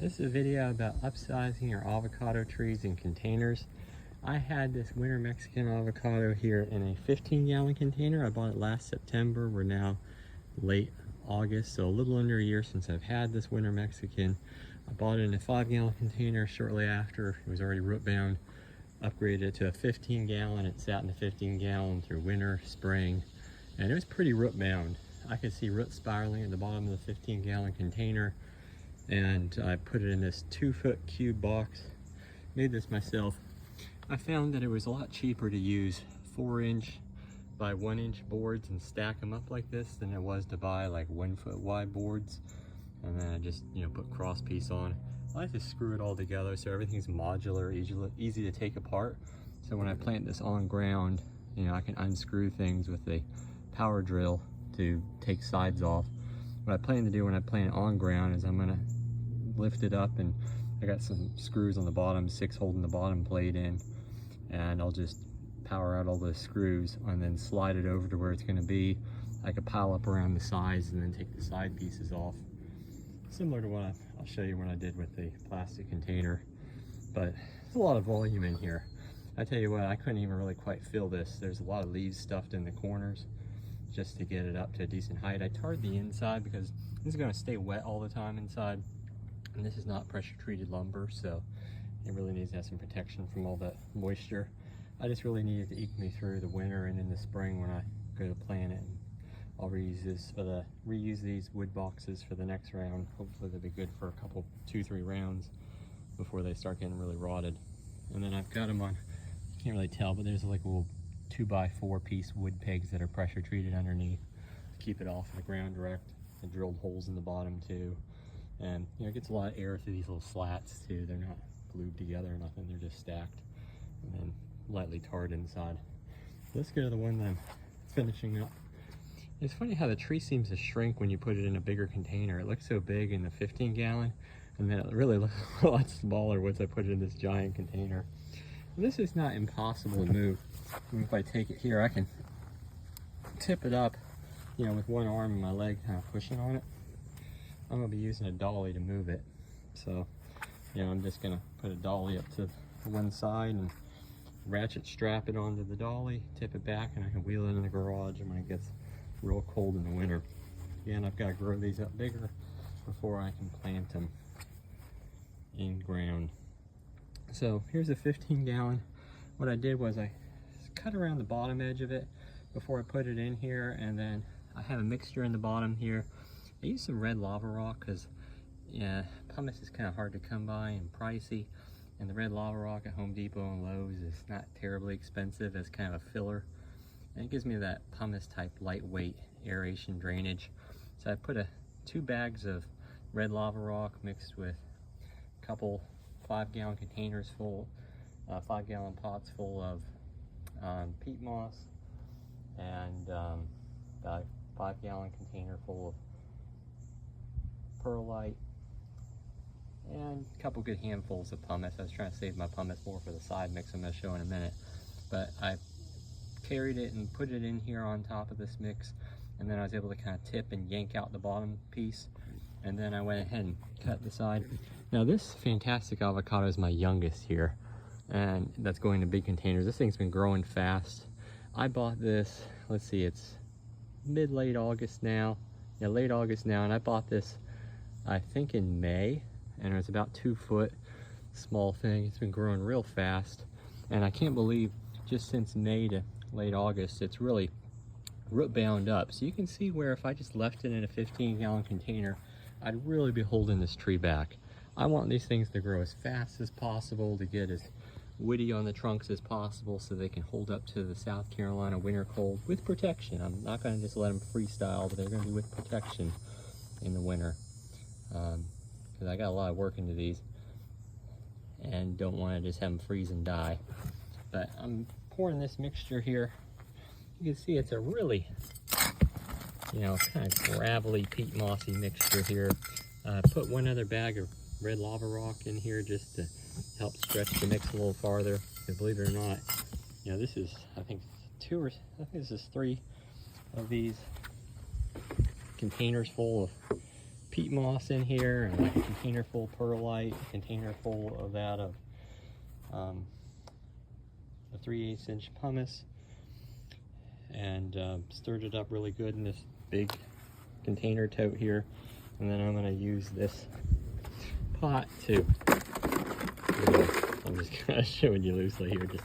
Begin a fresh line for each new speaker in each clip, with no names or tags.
This is a video about upsizing your avocado trees in containers. I had this winter Mexican avocado here in a 15-gallon container. I bought it last September. We're now late August, so a little under a year since I've had this winter Mexican. I bought it in a 5-gallon container shortly after. It was already root bound. Upgraded it to a 15-gallon. It sat in the 15-gallon through winter, spring, and it was pretty root bound. I could see root spiraling at the bottom of the 15-gallon container. And I put it in this 2-foot cube box. Made this myself. I found that it was a lot cheaper to use 4-inch by 1-inch boards and stack them up like this than it was to buy like 1-foot wide boards. And then I just, put cross piece on. I like to screw it all together so everything's modular, easy to take apart. So when I plant this on ground, I can unscrew things with a power drill to take sides off. What I plan to do when I plant it on ground is I'm gonna lift it up, and I got some screws on the bottom, 6 holding the bottom plate in, and I'll just power out all those screws and then slide it over to where it's gonna be. I could pile up around the sides and then take the side pieces off. Similar to what I'll show you when I did with the plastic container, but there's a lot of volume in here. I tell you what, I couldn't even really quite fill this. There's a lot of leaves stuffed in the corners just to get it up to a decent height. I tarred the inside because this is gonna stay wet all the time inside. And this is not pressure treated lumber, so it really needs to have some protection from all that moisture. I just really needed to eke me through the winter and in the spring when I go to plant it. And I'll reuse these wood boxes for the next round. Hopefully they'll be good for a couple, 2-3 rounds before they start getting really rotted. And then I've got them on, you can't really tell, but there's like little 2x4 piece wood pegs that are pressure treated underneath to keep it off the ground direct. I drilled holes in the bottom too. And it gets a lot of air through these little slats too. They're not glued together or nothing, they're just stacked and then lightly tarred inside. Let's go to the one that I'm finishing up. It's funny how the tree seems to shrink when you put it in a bigger container. It looks so big in the 15-gallon, and then it really looks a lot smaller once I put it in this giant container. And this is not impossible to move. If I take it here, I can tip it up, with one arm and my leg kind of pushing on it. I'm gonna be using a dolly to move it. So, I'm just gonna put a dolly up to one side and ratchet strap it onto the dolly, tip it back, and I can wheel it in the garage when it gets real cold in the winter. Again, I've got to grow these up bigger before I can plant them in ground. So here's a 15-gallon. What I did was I cut around the bottom edge of it before I put it in here, and then I have a mixture in the bottom here. I used some red lava rock because pumice is kind of hard to come by and pricey, and the red lava rock at Home Depot and Lowe's is not terribly expensive as kind of a filler, and it gives me that pumice type lightweight aeration drainage. So I put 2 bags of red lava rock mixed with a couple 5-gallon containers full, 5-gallon pots full of peat moss, and about a 5-gallon container full of perlite, and a couple good handfuls of pumice. I was trying to save my pumice more for the side mix I'm going to show in a minute, but I carried it and put it in here on top of this mix, and then I was able to kind of tip and yank out the bottom piece, and then I went ahead and cut the side. Now this fantastic avocado is my youngest here, and that's going to big containers. This thing's been growing fast. I bought this, let's see, it's late August now. Yeah, late August now, and I bought this I think in May, and it was about 2 foot, small thing. It's been growing real fast, and I can't believe just since May to late August, it's really root bound up. So you can see where if I just left it in a 15-gallon container, I'd really be holding this tree back. I want these things to grow as fast as possible, to get as woody on the trunks as possible so they can hold up to the South Carolina winter cold with protection. I'm not going to just let them freestyle, but they're going to be with protection in the winter. Because I got a lot of work into these and don't want to just have them freeze and die. But I'm pouring this mixture here. You can see it's a really, kind of gravelly, peat mossy mixture here. Put one other bag of red lava rock in here just to help stretch the mix a little farther. Because believe it or not, this is, I think this is 3 of these containers full of peat moss in here, and like a container full of perlite, a container full of that of a 3/8 inch pumice, and stirred it up really good in this big container tote here. And then I'm going to use this pot to, I'm just kind of showing you loosely here, just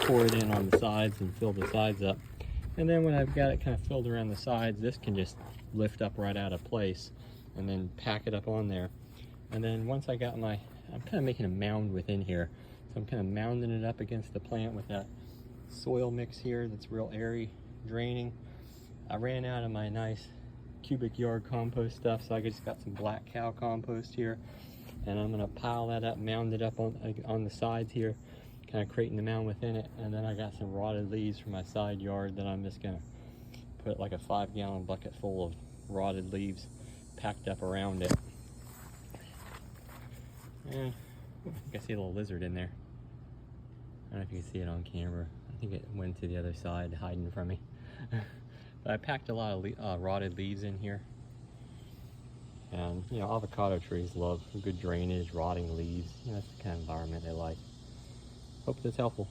pour it in on the sides and fill the sides up. And then when I've got it kind of filled around the sides, this can just lift up right out of place and then pack it up on there. And then once I got my, I'm kind of making a mound within here. So I'm kind of mounding it up against the plant with that soil mix here that's real airy, draining. I ran out of my nice cubic yard compost stuff, so I just got some black cow compost here. And I'm gonna pile that up, mound it up on the sides here, kind of creating the mound within it. And then I got some rotted leaves from my side yard that I'm just gonna put like a 5-gallon bucket full of rotted leaves packed up around it. And I think I see a little lizard in there. I don't know if you can see it on camera. I think it went to the other side, hiding from me. But I packed a lot of rotted leaves in here. And, you know, avocado trees love good drainage, rotting leaves. You know, that's the kind of environment they like. Hope that's helpful.